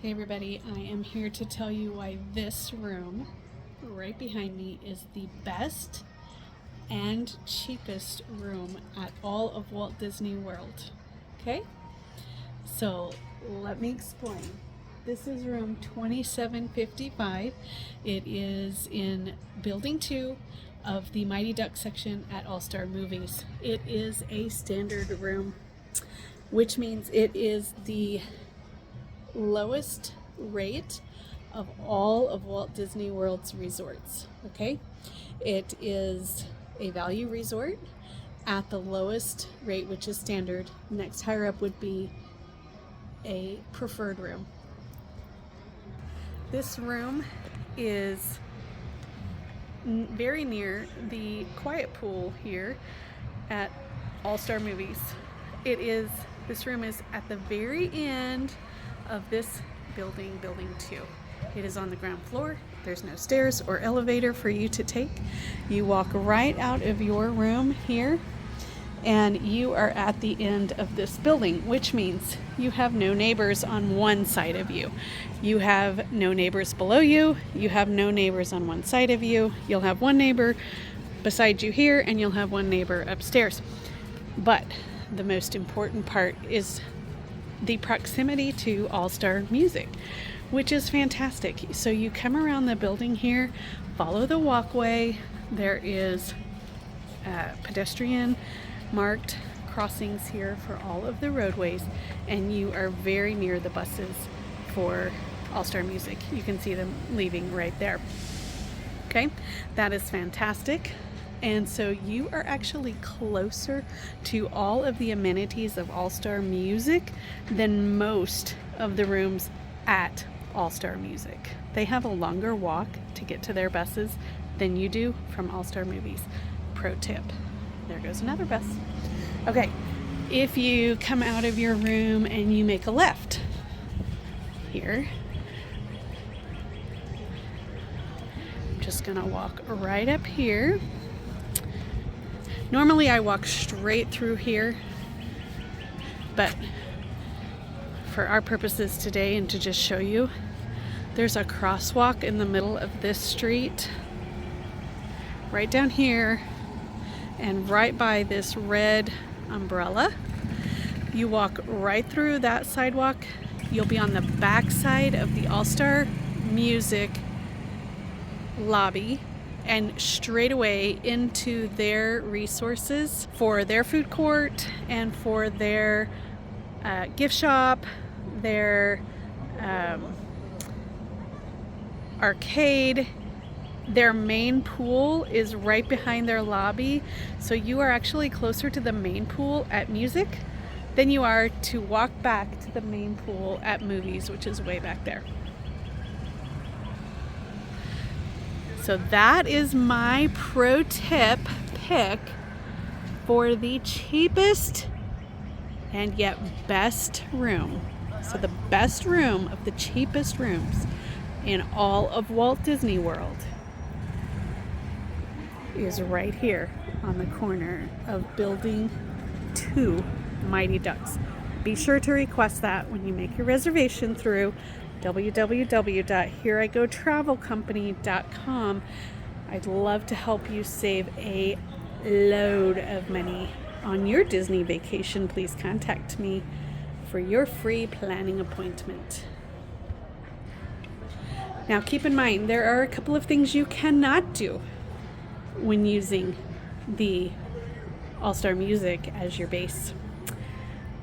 Hey everybody, I am here to tell you why this room right behind me is the best and cheapest room at all of Walt Disney World. Okay? So let me explain. This is room 2755. It is in building 2 of the Mighty Duck section at All Star Movies. It is a standard room, which means it is the lowest rate of all of Walt Disney World's resorts. Okay, it is a value resort at the lowest rate, which is standard. Next higher up would be a preferred room. This room is very near the quiet pool here at All Star Movies. This room is at the very end of this building 2. It is on the ground floor. There's no stairs or elevator for you to take. You walk right out of your room here and you are at the end of this building, which means you have no neighbors on one side of you. You have no neighbors below you. You have no neighbors on one side of you. You'll have one neighbor beside you here and you'll have one neighbor upstairs. But the most important part is the proximity to All-Star Music, which is fantastic. So you come around the building here, follow the walkway. There is pedestrian marked crossings here for all of the roadways, and you are very near the buses for All-Star Music. You can see them leaving right there. Okay, that is fantastic. And so you are actually closer to all of the amenities of All-Star Music than most of the rooms at All-Star Music. They have a longer walk to get to their buses than you do from All-Star Movies. Pro tip. There goes another bus. Okay, if you come out of your room and you make a left here, I'm just gonna walk right up here. Normally I walk straight through here, but for our purposes today and to just show you, there's a crosswalk in the middle of this street, right down here, and right by this red umbrella. You walk right through that sidewalk. You'll be on the back side of the All-Star Music lobby and straight away into their resources for their food court and for their gift shop, their arcade. Their main pool is right behind their lobby, so you are actually closer to the main pool at Music than you are to walk back to the main pool at Movies, which is way back there. So that is my pro tip pick for the cheapest and yet best room. So the best room of the cheapest rooms in all of Walt Disney World is right here on the corner of Building 2, Mighty Ducks. Be sure to request that when you make your reservation through www.hereigotravelcompany.com. I'd love to help you save a load of money on your Disney vacation. Please contact me for your free planning appointment. Now keep in mind, there are a couple of things you cannot do when using the All-Star Music as your base.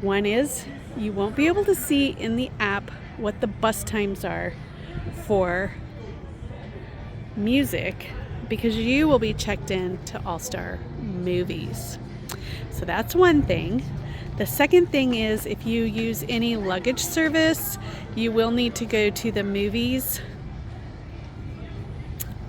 One is you won't be able to see in the app what the bus times are for Music because you will be checked in to All-Star Movies. So that's one thing. The second thing is if you use any luggage service, you will need to go to the Movies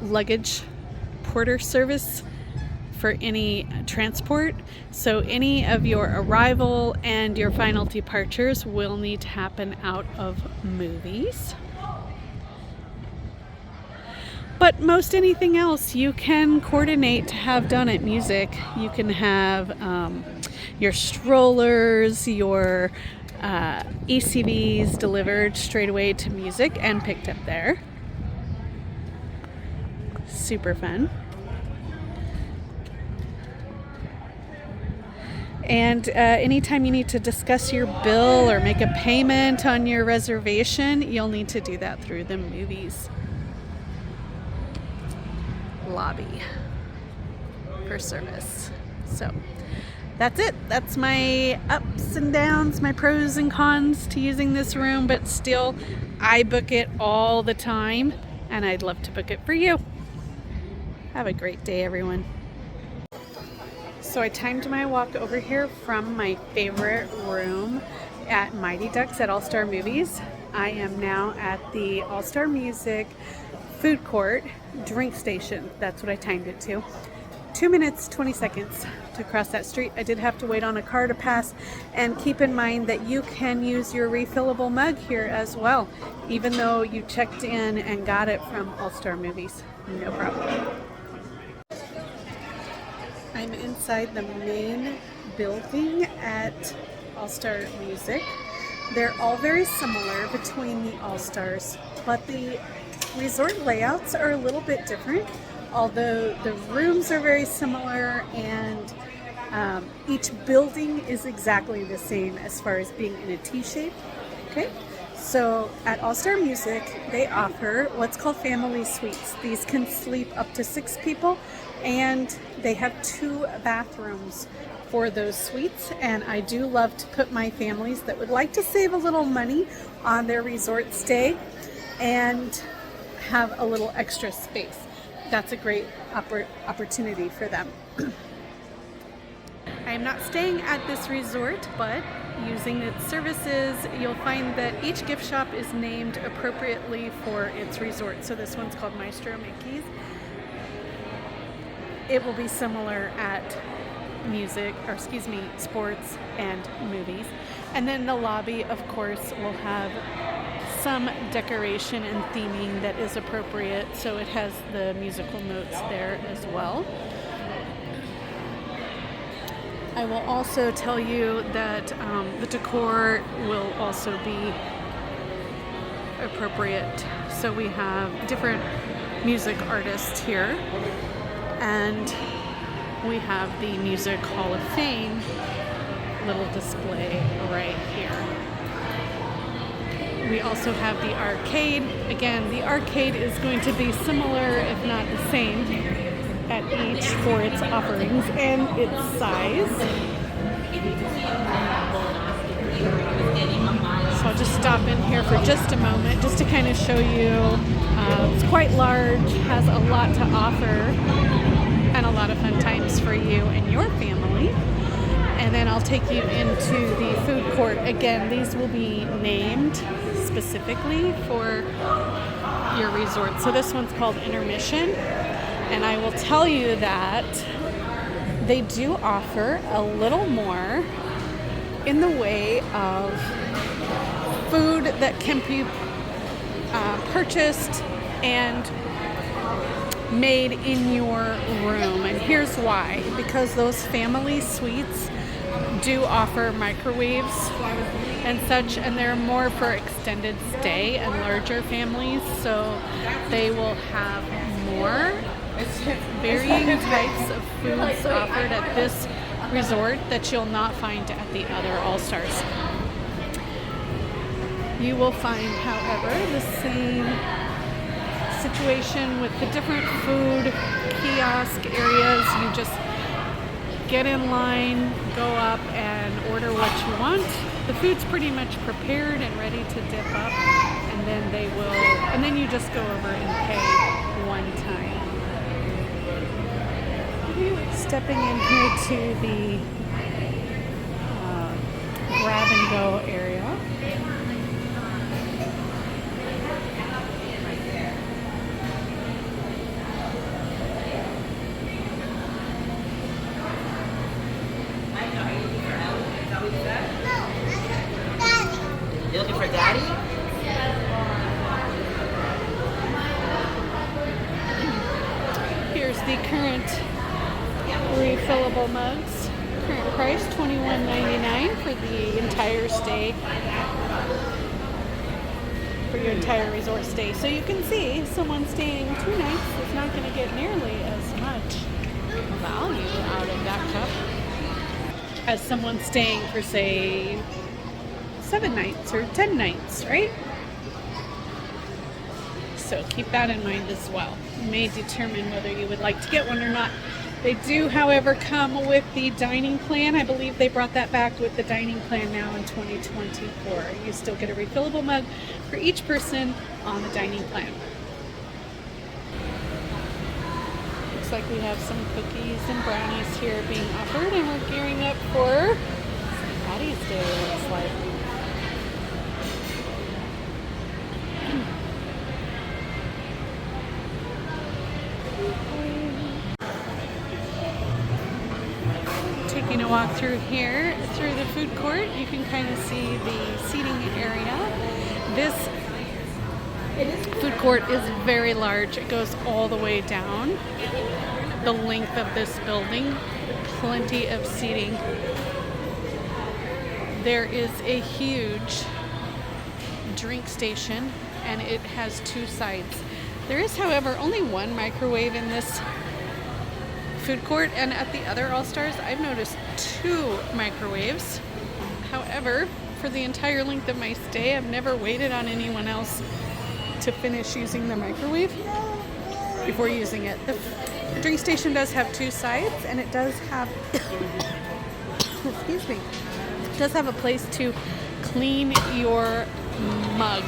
luggage porter service for any transport. So any of your arrival and your final departures will need to happen out of Movies. But most anything else you can coordinate to have done at Music. You can have your strollers, your ECVs delivered straight away to music and picked up there. Super fun. And anytime you need to discuss your bill or make a payment on your reservation, you'll need to do that through the movies. Lobby for service. So that's it. That's my ups and downs, my pros and cons to using this room, but still I book it all the time and I'd love to book it for you. Have a great day, everyone. So I timed my walk over here from my favorite room at Mighty Ducks at All Star Movies. I am now at the All Star Music food court drink station. That's what I timed it to. 2 minutes, 20 seconds to cross that street. I did have to wait on a car to pass, and keep in mind that you can use your refillable mug here as well, even though you checked in and got it from All Star Movies. No problem. I'm inside the main building at All Star Music. They're all very similar between the All Stars, but the resort layouts are a little bit different, although the rooms are very similar, and each building is exactly the same as far as being in a T shape. Okay, so at All Star Music, they offer what's called family suites. These can sleep up to 6 people, and they have 2 bathrooms for those suites. And I do love to put my families that would like to save a little money on their resort stay and have a little extra space. That's a great opportunity for them. I am not staying at this resort, but using its services, you'll find that each gift shop is named appropriately for its resort. So this one's called Maestro Mickey's. It will be similar at sports and movies. And then the lobby, of course, will have some decoration and theming that is appropriate, so it has the musical notes there as well. I will also tell you that the decor will also be appropriate. So we have different music artists here, and we have the Music Hall of Fame little display right here. We also have the arcade. Again, the arcade is going to be similar, if not the same, at each for its offerings and its size. So I'll just stop in here for just a moment just to kind of show you. It's quite large, has a lot to offer, and a lot of fun times for you and your family. And then I'll take you into the food court. Again, these will be named specifically for your resort. So this one's called Intermission. And I will tell you that they do offer a little more in the way of food that can be purchased and made in your room. And here's why. Because those family suites do offer microwaves and such, and they're more for extended stay and larger families, so they will have more varying types of foods offered at this resort that you'll not find at the other All-Stars. You will find, however, the same situation with the different food kiosk areas. You just get in line, go up and order what you want. The food's pretty much prepared and ready to dip up, and then you just go over and pay one time. Stepping in here to the grab and go area. You looking for Daddy? Here's the current refillable mugs. Current price $21.99 for the entire stay, for your entire resort stay. So you can see someone staying 2 nights is not going to get nearly as much value out of that cup as someone staying for, say, 7 nights or 10 nights, right? So keep that in mind as well. You may determine whether you would like to get one or not. They do, however, come with the dining plan. I believe they brought that back with the dining plan now in 2024. You still get a refillable mug for each person on the dining plan. Looks like we have some cookies and brownies here being offered, and we're gearing up for St. Patty's Day, it looks like. Taking a walk through here, through the food court, you can kind of see the seating area. This food court is very large. It goes all the way down the length of this building. Plenty of seating. There is a huge drink station, and it has 2 sides. There is, however, only 1 microwave in this food court, and at the other All-Stars I've noticed 2 microwaves. However, for the entire length of my stay, I've never waited on anyone else to finish using the microwave before using it. The drink station does have 2 sides, and it does have excuse me, it does have a place to clean your mug,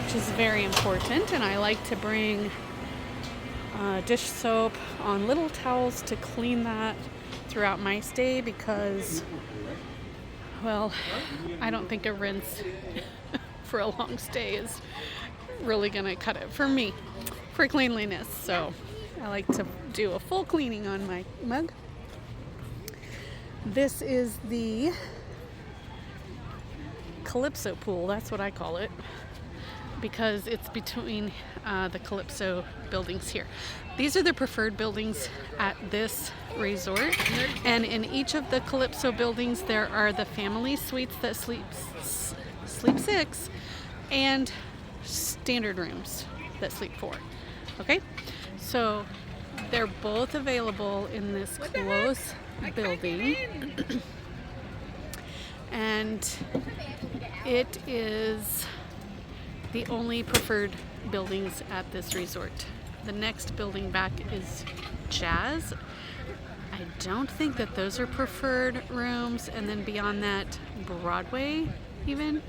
which is very important. And I like to bring dish soap on little towels to clean that throughout my stay, because, well, I don't think a rinse for a long stay is really gonna cut it for me for cleanliness. So I like to do a full cleaning on my mug. This is the Calypso pool, that's what I call it, because it's between the Calypso buildings here. These are the preferred buildings at this resort, and in each of the Calypso buildings there are the family suites that sleep 6 and standard rooms that sleep 4. Okay, so they're both available in this close building, and it is the only preferred buildings at this resort. The next building back is Jazz. I don't think that those are preferred rooms, and then beyond that, Broadway even.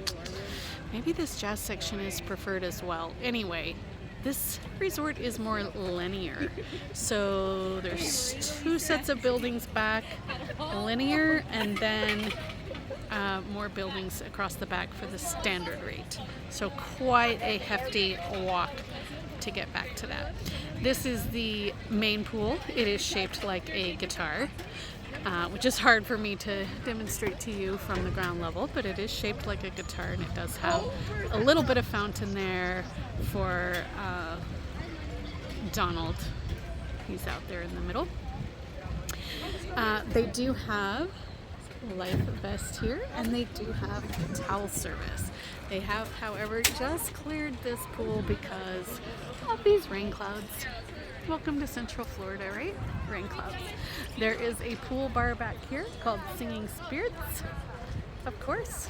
Maybe this Jazz section is preferred as well. Anyway, this resort is more linear. So there's 2 sets of buildings back, linear, and then more buildings across the back for the standard rate. So quite a hefty walk to get back to that. This is the main pool. It is shaped like a guitar, which is hard for me to demonstrate to you from the ground level, but it is shaped like a guitar, and it does have a little bit of fountain there for Donald. He's out there in the middle. They do have life vest here, and they do have towel service. They have, however, just cleared this pool because of these rain clouds. Welcome to Central Florida, right? Rain clouds. There is a pool bar back here called Singing Spirits, of course.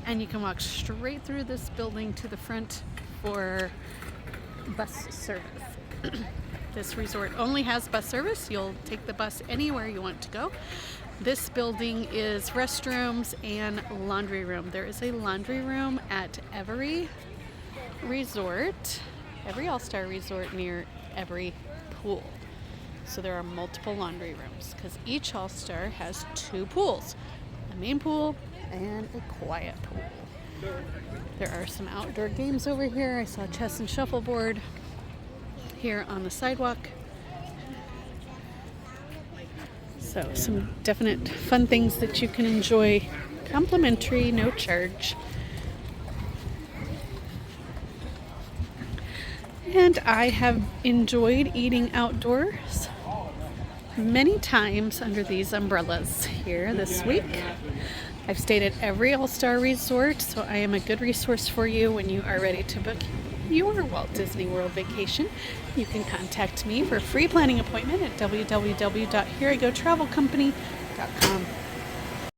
And you can walk straight through this building to the front for bus service. This resort only has bus service. You'll take the bus anywhere you want to go. This building is restrooms and laundry room. There is a laundry room at every resort, every All-Star resort near every pool. So there are multiple laundry rooms because each All-Star has 2 pools, a main pool and a quiet pool. There are some outdoor games over here. I saw chess and shuffleboard here on the sidewalk. So some definite fun things that you can enjoy complimentary, no charge. And I have enjoyed eating outdoors many times under these umbrellas here this week. I've stayed at every All-Star resort, so I am a good resource for you when you are ready to book your Walt Disney World vacation. You can contact me for a free planning appointment at www.hereigotravelcompany.com.